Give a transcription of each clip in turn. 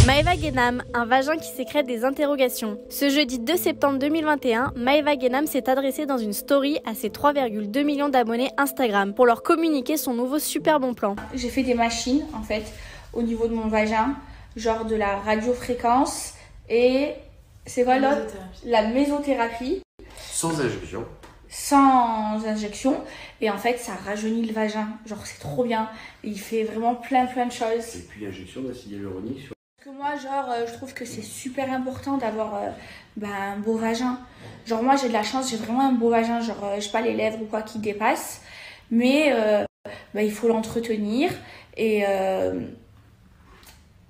Maëva Guénam, un vagin qui sécrète des interrogations. Ce jeudi 2 septembre 2021, Maëva Guénam s'est adressée dans une story à ses 3,2 millions d'abonnés Instagram pour leur communiquer son nouveau super bon plan. J'ai fait des machines en fait au niveau de mon vagin, genre de la radiofréquence et c'est quoi l'autre ? La mésothérapie. Sans injection. Sans injection et en fait ça rajeunit le vagin, genre c'est trop bien, il fait vraiment plein de choses. Et puis injection d'acide hyaluronique sur... Parce que moi genre je trouve que c'est super important d'avoir un beau vagin. Genre moi j'ai de la chance, j'ai vraiment un beau vagin, genre j'ai pas les lèvres ou quoi qui dépassent, mais il faut l'entretenir et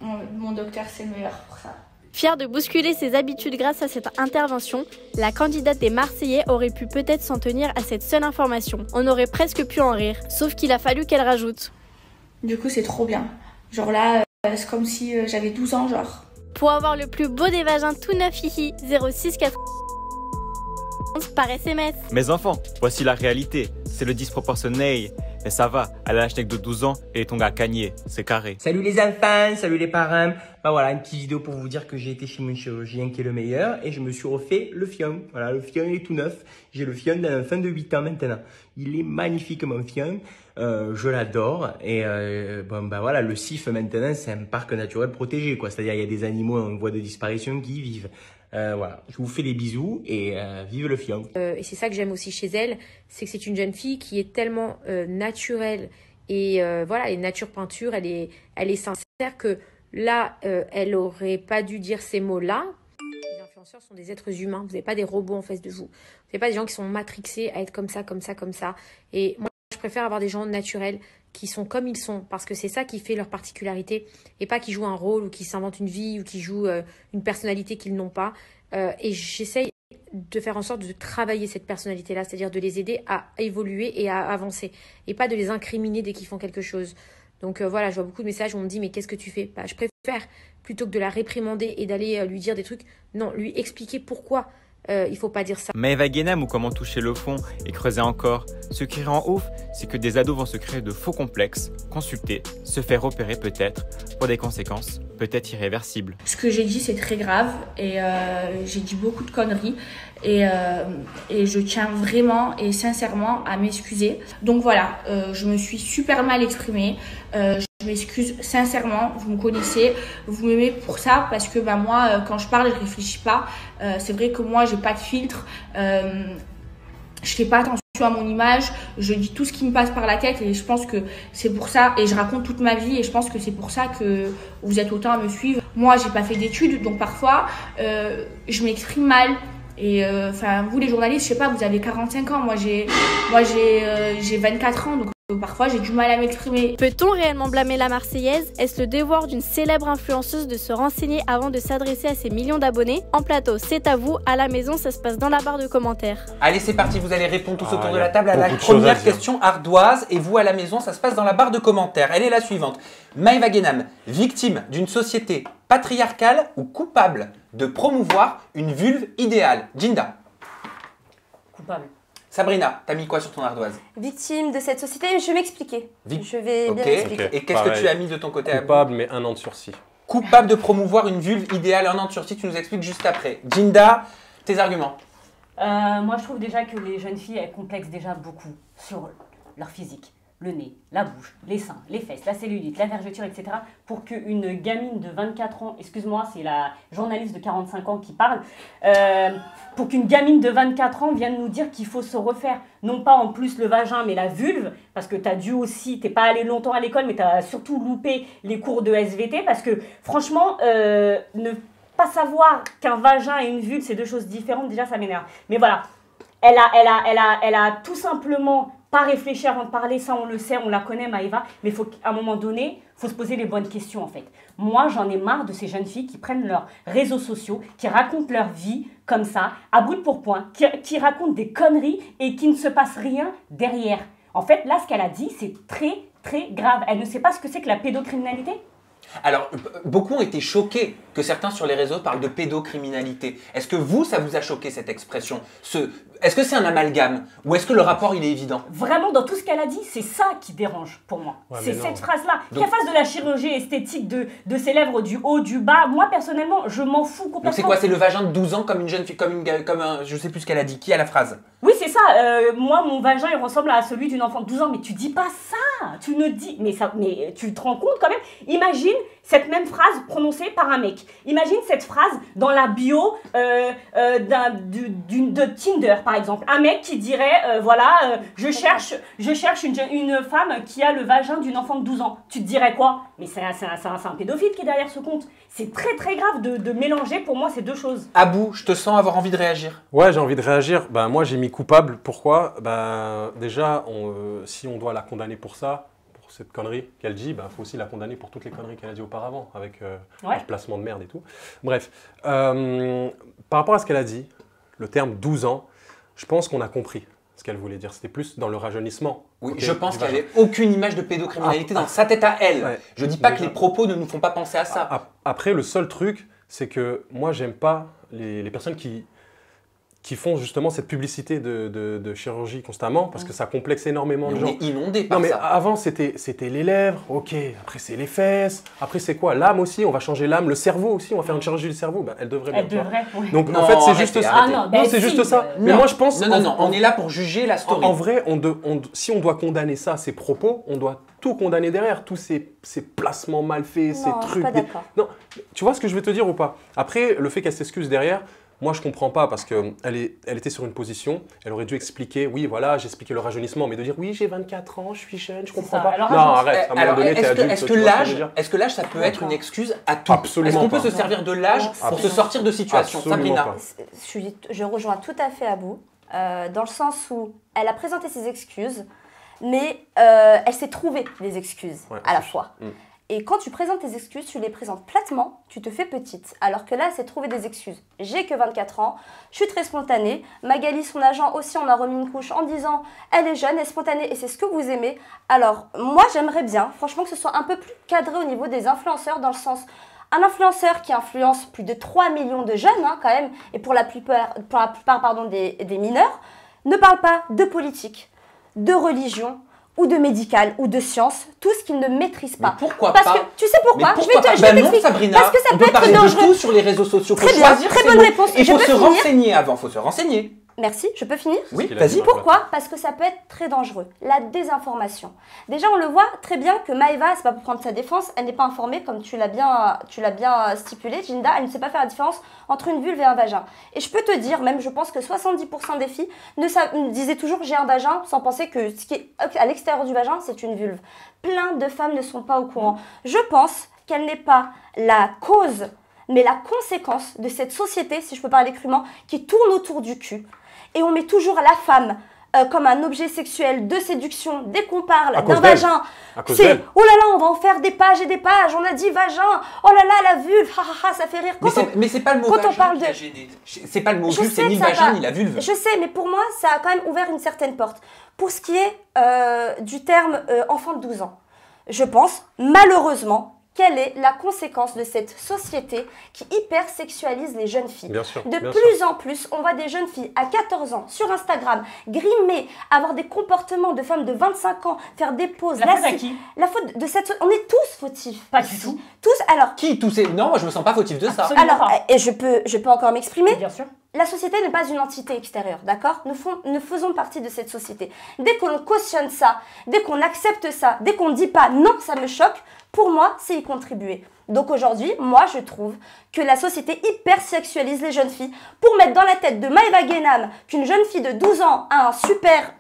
mon docteur c'est le meilleur pour ça. Fière de bousculer ses habitudes grâce à cette intervention, la candidate des Marseillais aurait pu peut-être s'en tenir à cette seule information. On aurait presque pu en rire, sauf qu'il a fallu qu'elle rajoute. Du coup c'est trop bien. Genre là, c'est comme si j'avais 12 ans genre. Pour avoir le plus beau des vagins tout neuf hihi, 06 4 par SMS. Mes enfants, voici la réalité. C'est le disproportionné. Mais ça va, elle a l'acheté que de 12 ans et ton gars cagné, c'est carré. Salut les enfants, salut les parents. Voilà, une petite vidéo pour vous dire que j'ai été chez mon chirurgien qui est le meilleur et je me suis refait le fion. Voilà, le fion est tout neuf. J'ai le fion d'un enfant de 8 ans maintenant. Il est magnifique mon fion. Je l'adore et voilà, le CIF maintenant c'est un parc naturel protégé quoi. C'est-à-dire il y a des animaux en voie de disparition qui y vivent. Voilà, je vous fais des bisous et vive le fion. Et c'est ça que j'aime aussi chez elle, c'est que c'est une jeune fille qui est tellement naturelle et voilà, et nature peinture, elle est sincère que là, elle aurait pas dû dire ces mots-là. Les influenceurs sont des êtres humains, vous n'avez pas des robots en face de vous. Vous n'avez pas des gens qui sont matrixés à être comme ça. Et moi, je préfère avoir des gens naturels qui sont comme ils sont, parce que c'est ça qui fait leur particularité, et pas qui jouent un rôle, ou qui s'inventent une vie, ou qui jouent une personnalité qu'ils n'ont pas. Et j'essaye de faire en sorte de travailler cette personnalité-là, c'est-à-dire de les aider à évoluer et à avancer, et pas de les incriminer dès qu'ils font quelque chose. Donc voilà, je vois beaucoup de messages où on me dit « mais qu'est-ce que tu fais ?» Je préfère, plutôt que de la réprimander et d'aller lui dire des trucs, non, lui expliquer pourquoi il faut pas dire ça. Maëva Guénam ou comment toucher le fond et creuser encore. Ce qui rend ouf, c'est que des ados vont se créer de faux complexes, consulter, se faire opérer peut-être, pour des conséquences peut-être irréversibles. Ce que j'ai dit c'est très grave et j'ai dit beaucoup de conneries et je tiens vraiment et sincèrement à m'excuser. Donc voilà, je me suis super mal exprimée. Je m'excuse sincèrement, vous me connaissez, vous m'aimez pour ça parce que moi quand je parle je réfléchis pas. C'est vrai que moi j'ai pas de filtre, je fais pas attention à mon image, je dis tout ce qui me passe par la tête et je pense que c'est pour ça, et je raconte toute ma vie et je pense que c'est pour ça que vous êtes autant à me suivre. Moi j'ai pas fait d'études donc parfois je m'exprime mal. Et vous les journalistes, je sais pas, vous avez 45 ans, moi j'ai 24 ans, donc parfois j'ai du mal à m'exprimer. Peut-on réellement blâmer la Marseillaise? Est-ce le devoir d'une célèbre influenceuse de se renseigner avant de s'adresser à ses millions d'abonnés? En plateau, c'est à vous, à la maison, ça se passe dans la barre de commentaires. Allez, c'est parti, vous allez répondre tous autour de la table à la première question ardoise, et vous à la maison, ça se passe dans la barre de commentaires. Elle est la suivante. Maëva Guénam, victime d'une société patriarcale ou coupable de promouvoir une vulve idéale? Jinda. Coupable. Sabrina, t'as mis quoi sur ton ardoise? Victime de cette société, je vais m'expliquer. Je vais bien expliquer. Et qu'est-ce que tu as mis de ton côté? Coupable, mais 1 an de sursis. Coupable de promouvoir une vulve idéale, 1 an de sursis, tu nous expliques juste après. Jinda, tes arguments? Moi, je trouve déjà que les jeunes filles, elles complexent déjà beaucoup sur leur physique. Le nez, la bouche, les seins, les fesses, la cellulite, la vergeture, etc. Pour qu'une gamine de 24 ans, excuse-moi, c'est la journaliste de 45 ans qui parle, pour qu'une gamine de 24 ans vienne nous dire qu'il faut se refaire, non pas en plus le vagin, mais la vulve, parce que t'as dû aussi, t'es pas allé longtemps à l'école, mais t'as surtout loupé les cours de SVT, parce que franchement, ne pas savoir qu'un vagin et une vulve, c'est deux choses différentes, déjà ça m'énerve. Mais voilà, elle a tout simplement pas réfléchi avant de parler, ça on le sait, on la connaît Maëva, mais faut qu'à un moment donné, il faut se poser les bonnes questions en fait. Moi j'en ai marre de ces jeunes filles qui prennent leurs réseaux sociaux, qui racontent leur vie comme ça, à bout de pourpoint, qui racontent des conneries et qui ne se passe rien derrière. En fait là ce qu'elle a dit c'est très très grave, elle ne sait pas ce que c'est que la pédocriminalité. Alors, beaucoup ont été choqués que certains sur les réseaux parlent de pédocriminalité. Est-ce que vous, ça vous a choqué cette expression? Est-ce que c'est un amalgame ou est-ce que le rapport il est évident? Vraiment, dans tout ce qu'elle a dit, c'est ça qui dérange pour moi. Ouais, c'est mais cette non. phrase-là. Donc- Qu'elle fasse de la chirurgie esthétique de ses lèvres, du haut, du bas, moi personnellement, je m'en fous complètement. Donc c'est quoi? C'est le vagin de 12 ans comme une jeune fille, comme un, je sais plus ce qu'elle a dit. Qui a la phrase? Oui, c'est ça. Moi, mon vagin, il ressemble à celui d'une enfant de 12 ans. Mais tu dis pas ça. Tu ne dis... Mais tu te rends compte quand même. Imagine cette même phrase prononcée par un mec. Imagine cette phrase dans la bio de Tinder, par exemple. Un mec qui dirait, je cherche une femme qui a le vagin d'une enfant de 12 ans. Tu te dirais quoi? Mais c'est un pédophile qui est derrière ce compte. C'est très très grave de mélanger pour moi ces deux choses. Abou, je te sens avoir envie de réagir. Ouais, j'ai envie de réagir. Ben, moi, j'ai mis coupable. Pourquoi? Déjà, si on doit la condamner pour ça, pour cette connerie qu'elle dit, il faut aussi la condamner pour toutes les conneries qu'elle a dit auparavant, avec le placement de merde et tout. Bref, par rapport à ce qu'elle a dit, le terme 12 ans, je pense qu'on a compris ce qu'elle voulait dire. C'était plus dans le rajeunissement. Oui, Okay, je pense du qu'il n'y vagin. avait aucune image de pédocriminalité dans sa tête à elle. Ouais. Je dis pas Déjà. que les propos ne nous font pas penser à ça. Après, le seul truc, c'est que moi, j'aime pas les personnes qui font justement cette publicité de chirurgie constamment, parce que ça complexe énormément Mais de on gens. est inondé par Non, mais ça. avant, c'était les lèvres, ok, après c'est les fesses, après c'est quoi? L'âme aussi, on va changer l'âme, le cerveau aussi, on va faire une chirurgie du cerveau, elle devrait bien. Elle devrait, oui. Donc Non, en fait, c'est arrêtez, juste ça. arrêtez. Ah non, Non, ben c'est si, juste ça. Mais non. moi, je pense... Non, on est là pour juger la story. En vrai, si on doit condamner ça, ces propos, on doit tout condamner derrière, tous ces placements mal faits, ces Non, je suis trucs. pas d'accord. Non, tu vois ce que je veux te dire ou pas? Après, le fait qu'elle s'excuse derrière, moi je comprends pas parce qu'elle était sur une position, elle aurait dû expliquer, oui voilà, j'ai expliqué le rajeunissement, mais de dire oui j'ai 24 ans, je suis jeune, je comprends ça. pas. Alors, non, arrête, à un moment Alors, donné, t'es est-ce adulte. que tu vois ce que je veux dire. l'âge, ça peut être une excuse à tout? Absolument Est-ce qu'on peut pas. se servir de l'âge pour se sortir de situations? Absolument Sabrina. pas. Je rejoins tout à fait Abou, dans le sens où elle a présenté ses excuses, mais elle s'est trouvée des excuses Ouais, à la c'est fois. Mm. Et quand tu présentes tes excuses, tu les présentes platement, tu te fais petite. Alors que là, elle s'est trouvée des excuses. J'ai que 24 ans, je suis très spontanée. Magali, son agent aussi, on a remis une couche en disant elle est jeune, elle est spontanée et c'est ce que vous aimez. Alors, moi, j'aimerais bien, franchement, que ce soit un peu plus cadré au niveau des influenceurs, dans le sens... Un influenceur qui influence plus de 3 millions de jeunes, quand même, et pour la plupart des mineurs, ne parle pas de politique, de religion, ou de médical, ou de science, tout ce qu'ils ne maîtrisent pas. Mais pourquoi Parce pas? que, tu sais pourquoi? Mais Je vais pourquoi te pas? Ben non, t'expliquer. Sabrina, Parce que ça on peut peut parler être de dangereux. tout sur les réseaux sociaux. Très Faut bien, choisir très ses bonne mots. réponse. Il Je faut peux se finir renseigner avant, faut se renseigner. Merci, je peux finir? Oui, qu'il a dit, vas-y. Marc. Pourquoi? Parce que ça peut être très dangereux. La désinformation. Déjà, on le voit très bien que Maëva, c'est pas pour prendre sa défense, elle n'est pas informée, comme tu l'as bien stipulé, Jinda, elle ne sait pas faire la différence entre une vulve et un vagin. Et je peux te dire, même je pense que 70% des filles me disaient toujours j'ai un vagin, sans penser que ce qui est à l'extérieur du vagin, c'est une vulve. Plein de femmes ne sont pas au courant. Je pense qu'elle n'est pas la cause, mais la conséquence de cette société, si je peux parler crûment, qui tourne autour du cul. Et on met toujours la femme comme un objet sexuel de séduction. Dès qu'on parle À cause d'un d'elle. vagin, À cause c'est d'elle. oh là là, on va en faire des pages et des pages. On a dit vagin, oh là là, la vulve, ha ha ha, ça fait rire. Mais c'est pas le mot quand on vagin parle qui a de- gêné. C'est pas le mot Je vulve, sais c'est ni que le ça vagin va- ni la vulve. Je sais, mais pour moi, ça a quand même ouvert une certaine porte. Pour ce qui est du terme enfant de 12 ans, je pense, malheureusement, quelle est la conséquence de cette société qui hypersexualise les jeunes filles. Bien sûr, De bien plus en plus, on voit des jeunes filles à 14 ans sur Instagram, grimées, avoir des comportements de femmes de 25 ans, faire des poses. La faute à qui? La faute de cette... On est tous fautifs. Pas du tout. Tous, alors... Qui tous ces... Non, moi je me sens pas fautif de ça. Absolument. Alors, pas. et je peux encore m'exprimer. Bien sûr. La société n'est pas une entité extérieure, d'accord? Nous faisons partie de cette société. Dès que l'on cautionne ça, dès qu'on accepte ça, dès qu'on ne dit pas non, ça me choque, pour moi, c'est y contribuer. Donc aujourd'hui, moi, je trouve que la société hypersexualise les jeunes filles pour mettre dans la tête de Maëva Guénam qu'une jeune fille de 12 ans a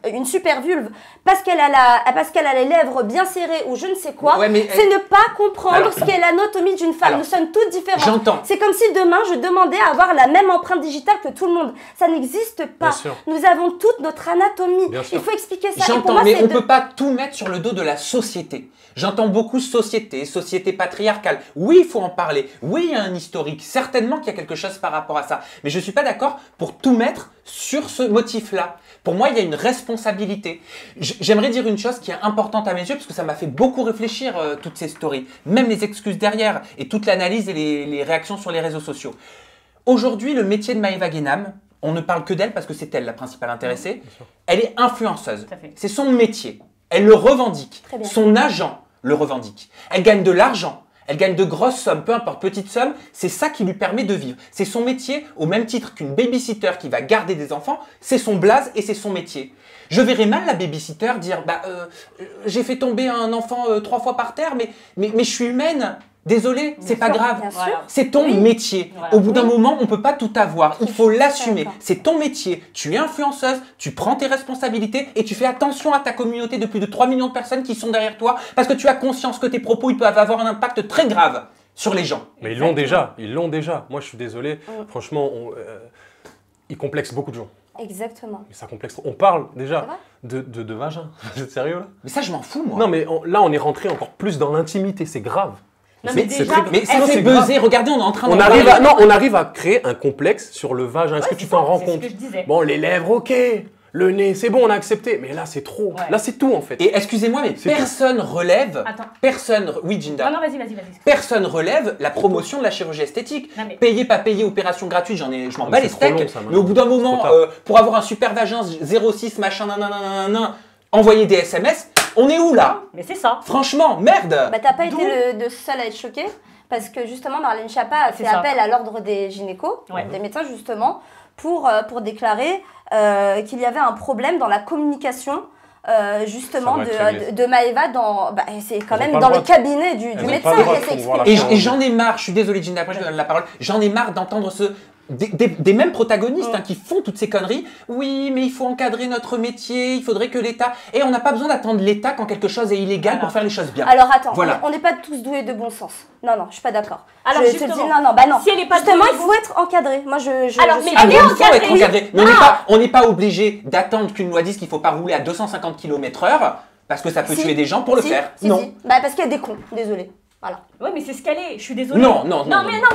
une super vulve parce qu'elle a les lèvres bien serrées ou je ne sais quoi. Ouais, mais c'est ne pas comprendre Alors- ce qu'est l'anatomie d'une femme. Alors, Nous sommes toutes différentes. j'entends. C'est comme si demain, je demandais à avoir la même empreinte digitale que tout le monde. Ça n'existe pas. Bien sûr. Nous avons toute notre anatomie. Bien sûr. Il faut expliquer ça. Et pour J'entends, moi, mais c'est on de- peut pas tout mettre sur le dos de la société. J'entends beaucoup société patriarcale. Oui, il faut en parler. Oui, il y a un historique. Certainement qu'il y a quelque chose par rapport à ça. Mais je suis pas d'accord pour tout mettre sur ce motif-là. Pour moi, il y a une responsabilité. J'aimerais dire une chose qui est importante à mes yeux, parce que ça m'a fait beaucoup réfléchir, toutes ces stories, même les excuses derrière, et toute l'analyse et les réactions sur les réseaux sociaux. Aujourd'hui, le métier de Maëva Guénam, on ne parle que d'elle parce que c'est elle la principale intéressée, elle est influenceuse. C'est son métier. Elle le revendique. Son agent le revendique. Elle gagne de l'argent. Elle gagne de grosses sommes, peu importe, petites sommes, c'est ça qui lui permet de vivre. C'est son métier, au même titre qu'une babysitter qui va garder des enfants, c'est son blaze et c'est son métier. Je verrais mal la babysitter dire j'ai fait tomber un enfant 3 fois par terre, mais je suis humaine. Désolé, c'est pas grave. C'est ton métier. Au bout d'un moment, on peut pas tout avoir. Il faut l'assumer. C'est ton métier. Tu es influenceuse, tu prends tes responsabilités et tu fais attention à ta communauté de plus de 3 millions de personnes qui sont derrière toi parce que tu as conscience que tes propos ils peuvent avoir un impact très grave sur les gens. Mais ils l'ont déjà. Ils l'ont déjà. Moi, je suis désolé. Franchement, ils complexent beaucoup de gens. Exactement. Mais ça complexe trop. On parle déjà de vagin. Vous êtes sérieux là? Mais ça, je m'en fous, moi. Non, mais là, on est rentré encore plus dans l'intimité. C'est grave. Non, mais ça fait buzzer. Regardez, on est en train on arrive à créer un complexe sur le vagin. Est-ce que tu t'en rends compte? Bon, les lèvres, ok. Le nez, c'est bon, on a accepté. Mais là, c'est trop. Là, c'est tout, en fait. Et excusez-moi, mais personne relève. Attends. Oui, Jinda. Non, vas-y. Personne relève la promotion de la chirurgie esthétique. Payer, pas payer, opération gratuite, je m'en bats les steaks. Mais au bout d'un moment, pour avoir un super vagin 06, machin, envoyer des SMS. On est où là? Mais c'est ça. Franchement, merde. T'as pas été le seul à être choqué parce que justement Marlène Schiappa a fait appel à l'ordre des gynécos, des médecins justement, pour déclarer qu'il y avait un problème dans la communication justement de Maëva c'est quand même dans le cabinet du médecin. Et j'en ai marre, je suis désolé Gina, après je te donne la parole, j'en ai marre d'entendre des mêmes protagonistes qui font toutes ces conneries. Oui, mais il faut encadrer notre métier, il faudrait que l'État... Et on n'a pas besoin d'attendre l'État quand quelque chose est illégal pour faire les choses bien. Alors attends, on n'est pas tous doués de bon sens. Non, je suis pas d'accord. Alors je te dis non. Si elle est pas justement, il faut être encadré. Moi, il faut être encadré. Mais on n'est pas obligé d'attendre qu'une loi dise qu'il ne faut pas rouler à 250 km/h parce que ça peut tuer des gens pour le faire. Non. Parce qu'il y a des cons, désolé. Voilà. Ouais, mais c'est ce qu'elle est, je suis désolée. Non.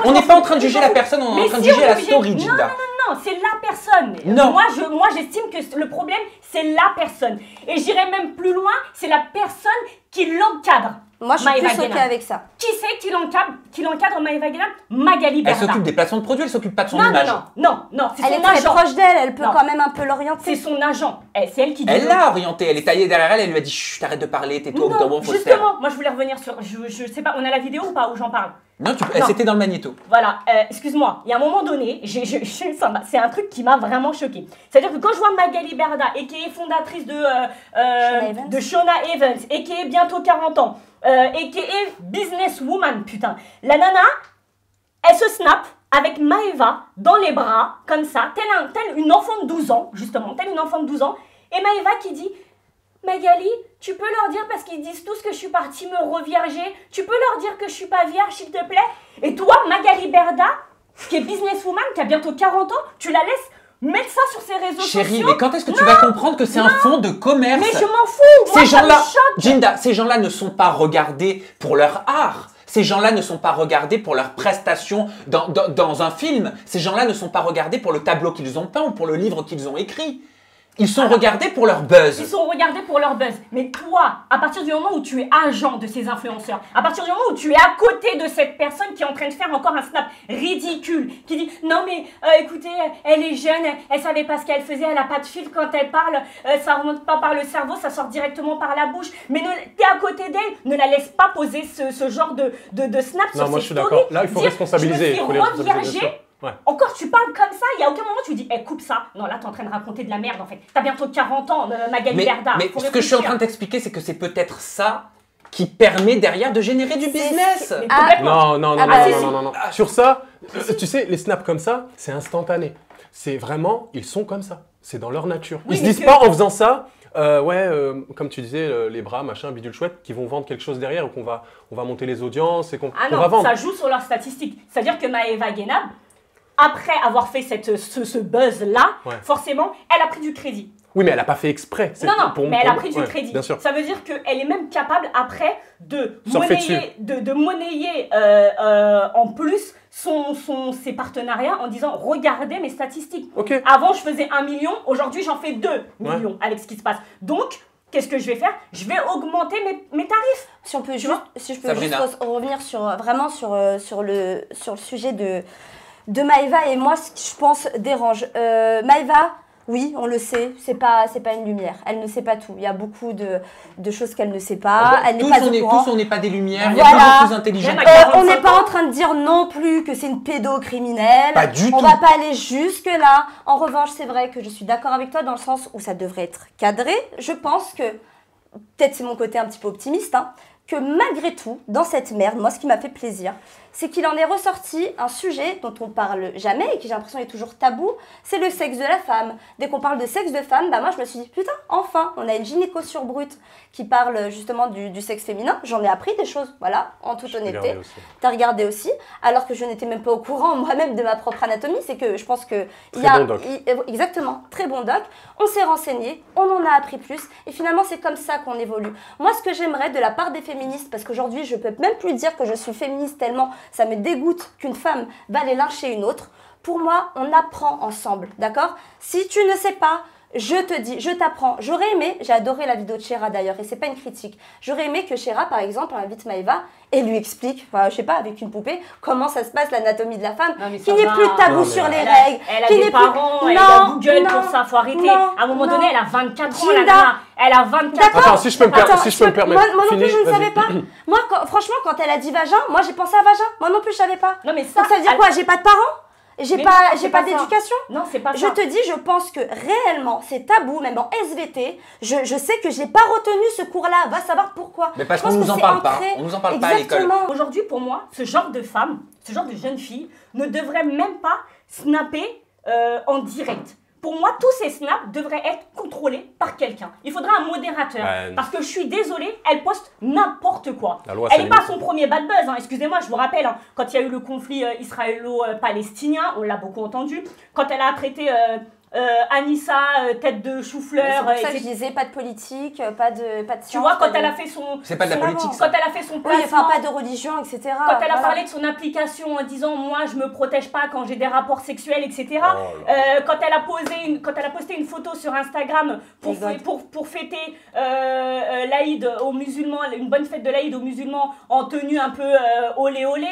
On n'est pas en train de juger la personne, on est en train de juger la story, Jinda. Non, c'est la personne. Non. Moi, j'estime que le problème, c'est la personne. Et j'irais même plus loin, c'est la personne qui l'encadre. Moi, je suis plus choquée avec ça. Qui c'est qui l'encadre Maëva Guénam? Magali Berda. Elle s'occupe des placements de produits, elle s'occupe pas de son image. Non, c'est son agent. Elle est très proche d'elle, elle peut quand même un peu l'orienter. C'est son agent. C'est elle qui dit. Elle l'a orienté, elle est taillée derrière elle, elle lui a dit chut, t'arrêtes de parler, tais-toi, bon, faut se taire. Justement, moi je voulais revenir sur. Je sais pas, on a la vidéo ou pas où j'en parle? Non, c'était dans le magnéto. Voilà, excuse-moi, il y a un moment donné, c'est un truc qui m'a vraiment choquée. C'est-à-dire que quand je vois Magali Berda, et qui est fondatrice de Shona Evans, et qui est bientôt 40 ans, et qui est businesswoman, putain, la nana, elle se snap avec Maëva dans les bras, comme ça, telle une enfant de 12 ans, justement, telle une enfant de 12 ans, et Maëva qui dit... Magali, tu peux leur dire, parce qu'ils disent tous que je suis partie me revierger, tu peux leur dire que je suis pas vierge, s'il te plaît? Et toi, Magali Berda, qui est businesswoman, qui a bientôt 40 ans, tu la laisses mettre ça sur ses réseaux sociaux? Chérie, mais quand est-ce que tu vas comprendre que c'est un fonds de commerce? Mais je m'en fous. Ces gens-là, Jinda, ces gens-là ne sont pas regardés pour leur art. Ces gens-là ne sont pas regardés pour leurs prestations dans un film. Ces gens-là ne sont pas regardés pour le tableau qu'ils ont peint ou pour le livre qu'ils ont écrit. Ils sont regardés pour leur buzz. Ils sont regardés pour leur buzz. Mais toi, à partir du moment où tu es agent de ces influenceurs, à partir du moment où tu es à côté de cette personne qui est en train de faire encore un snap ridicule, qui dit non mais écoutez, elle est jeune, elle savait pas ce qu'elle faisait, elle a pas de fil quand elle parle, ça remonte pas par le cerveau, ça sort directement par la bouche. Mais t'es à côté d'elle, ne la laisse pas poser ce genre de snap sur ses stories. Non, moi je suis d'accord. Là, il faut responsabiliser. Je me suis reviergée. Encore tu parles comme ça, il n'y a aucun moment où tu dis coupe ça. Non, là tu es en train de raconter de la merde en fait. Tu as bientôt 40 ans, Magali Berda. Mais ce que je suis en train de t'expliquer, c'est que c'est peut-être ça qui permet derrière de générer du business. Non. Sur ça, tu sais, les snaps comme ça, c'est instantané. C'est vraiment, ils sont comme ça. C'est dans leur nature. Ils se disent pas en faisant ça. Comme tu disais, les bras, machin, bidule chouette, qui vont vendre quelque chose derrière ou qu'on va monter les audiences et qu'on va vendre. Ça joue sur leurs statistiques. C'est-à-dire que Maëva Guénam, après avoir fait ce buzz-là, forcément, elle a pris du crédit. Oui, mais elle n'a pas fait exprès. Non, mais elle a pris du crédit. Bien sûr. Ça veut dire qu'elle est même capable après de monnayer en plus ses partenariats en disant regardez mes statistiques. Okay. Avant je faisais 1 million, aujourd'hui j'en fais 2 millions avec ce qui se passe. Donc qu'est-ce que je vais faire? Je vais augmenter mes tarifs. Si je peux juste revenir sur le sujet de Maëva et moi ce qui je pense dérange. Maëva, oui, on le sait, c'est pas une lumière. Elle ne sait pas tout. Il y a beaucoup de choses qu'elle ne sait pas. Elle n'est pas au courant. Tous on n'est pas des lumières. Voilà. Il y a beaucoup plus intelligents. On n'est pas en train de dire non plus que c'est une pédocriminelle. Pas du tout. On va pas aller jusque là. En revanche, c'est vrai que je suis d'accord avec toi dans le sens où ça devrait être cadré. Je pense que peut-être c'est mon côté un petit peu optimiste, hein, que malgré tout, dans cette merde, moi ce qui m'a fait plaisir, c'est qu'il en est ressorti un sujet dont on parle jamais et qui j'ai l'impression est toujours tabou, c'est le sexe de la femme. Dès qu'on parle de sexe de femme, bah moi je me suis dit putain, enfin, on a une gynéco sur Brut qui parle justement du sexe féminin. J'en ai appris des choses, voilà, en toute honnêteté. T'as regardé aussi, alors que je n'étais même pas au courant moi-même de ma propre anatomie, c'est que je pense que exactement, très bon doc. On s'est renseigné, on en a appris plus et finalement c'est comme ça qu'on évolue. Moi ce que j'aimerais de la part des féministes, parce qu'aujourd'hui je peux même plus dire que je suis féministe tellement ça me dégoûte qu'une femme va aller lyncher une autre. Pour moi, on apprend ensemble, d'accord? Si tu ne sais pas, je te dis, je t'apprends. J'aurais aimé, j'ai adoré la vidéo de Chéra d'ailleurs, et c'est pas une critique. J'aurais aimé que Chéra, par exemple, invite Maëva et lui explique, enfin, je sais pas, avec une poupée, comment ça se passe l'anatomie de la femme, qui n'est plus tabou sur les règles. Elle a des parents, elle a Google pour ça, faut arrêter. À un moment donné, elle a 24 ans, la nana. Elle a 24 ans. Attends, si je peux me permettre. Moi non plus, je ne savais pas. Moi, franchement, quand elle a dit vagin, moi j'ai pensé à vagin. Moi non plus, je savais pas. Non, mais ça. Donc ça veut dire quoi? J'ai pas de parents? J'ai pas d'éducation. Non, c'est pas ça. Je te dis, je pense que réellement, c'est tabou, même en SVT. Je sais que je n'ai pas retenu ce cours-là. Va savoir pourquoi. Mais parce qu'on nous en parle pas. On nous en parle pas à l'école. Aujourd'hui, pour moi, ce genre de femme, ce genre de jeune fille, ne devrait même pas snapper en direct. Pour moi, tous ces snaps devraient être contrôlés par quelqu'un. Il faudra un modérateur. Parce que je suis désolée, elle poste n'importe quoi. Elle n'est pas son premier bad buzz. Hein. Excusez-moi, je vous rappelle, hein, quand il y a eu le conflit israélo-palestinien, on l'a beaucoup entendu. Quand elle a traité Anissa, tête de chou-fleur. C'est pour ça que je disais pas de politique, pas de science. Tu vois, quand elle a fait son... C'est pas de la politique. Quand elle a fait son placement... Oui, enfin, pas de religion, etc. Quand elle a parlé de son application en disant « Moi, je me protège pas quand j'ai des rapports sexuels, etc. » Quand elle a posté une photo sur Instagram pour fêter l'Aïd aux musulmans, une bonne fête de l'Aïd aux musulmans en tenue un peu olé olé.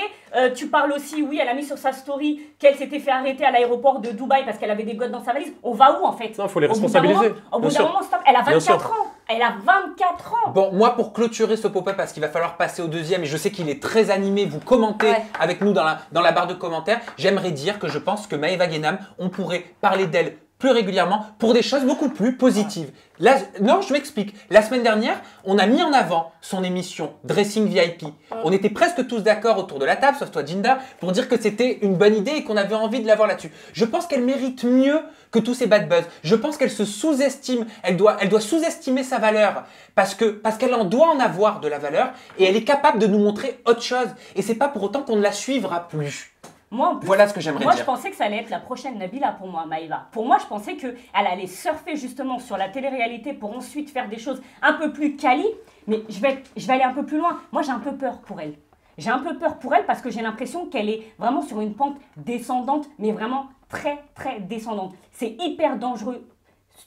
Tu parles aussi, oui, elle a mis sur sa story qu'elle s'était fait arrêter à l'aéroport de Dubaï parce qu'elle avait des gosses dans sa valise. On va où en fait? Non, il faut les responsabiliser. Au bout d'un moment, stop. Elle a 24 ans. Elle a 24 ans. Bon, moi, pour clôturer ce pop-up, parce qu'il va falloir passer au deuxième, et je sais qu'il est très animé, vous commentez avec nous dans la barre de commentaires, j'aimerais dire que je pense que Maëva Guénam, on pourrait parler d'elle plus régulièrement pour des choses beaucoup plus positives. Là, non, je m'explique. La semaine dernière, on a mis en avant son émission Dressing VIP. On était presque tous d'accord autour de la table, sauf toi, Jinda, pour dire que c'était une bonne idée et qu'on avait envie de l'avoir là-dessus. Je pense qu'elle mérite mieux que tous ces bad buzz. Je pense qu'elle se sous-estime. Elle doit sous-estimer sa valeur parce qu'elle en doit en avoir de la valeur et elle est capable de nous montrer autre chose. Et c'est pas pour autant qu'on ne la suivra plus. Moi, en plus, voilà ce que j'aimerais dire. Moi, je pensais que ça allait être la prochaine Nabila pour moi, Maëva. Pour moi, je pensais qu'elle allait surfer justement sur la télé-réalité pour ensuite faire des choses un peu plus quali. Mais je vais aller un peu plus loin. Moi, j'ai un peu peur pour elle. J'ai un peu peur pour elle parce que j'ai l'impression qu'elle est vraiment sur une pente descendante, mais vraiment très, très descendante. C'est hyper dangereux.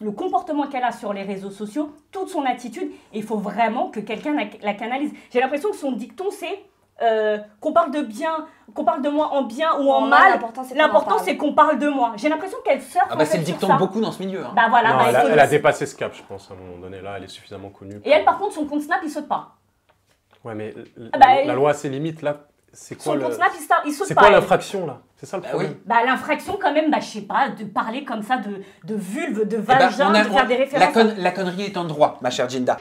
Le comportement qu'elle a sur les réseaux sociaux, toute son attitude, il faut vraiment que quelqu'un la canalise. J'ai l'impression que son dicton, c'est... qu'on parle de moi en bien ou en mal, l'important c'est qu'on parle de moi. J'ai l'impression qu'elle surfe. Ah bah c'est le dicton de beaucoup dans ce milieu. Hein. Bah voilà, non, elle a dépassé ce cap, je pense, à un moment donné. Là, elle est suffisamment connue. Et elle, par contre, son compte Snap, il saute pas. Ouais, mais la loi a ses limites, là. C'est quoi son compte Snap, il saute pas. C'est quoi l'infraction, là? C'est ça le problème. Oui. Bah l'infraction, quand même, je sais pas, de parler comme ça de vulve, de vagin, de faire des références. La connerie est en droit, ma chère Jinda.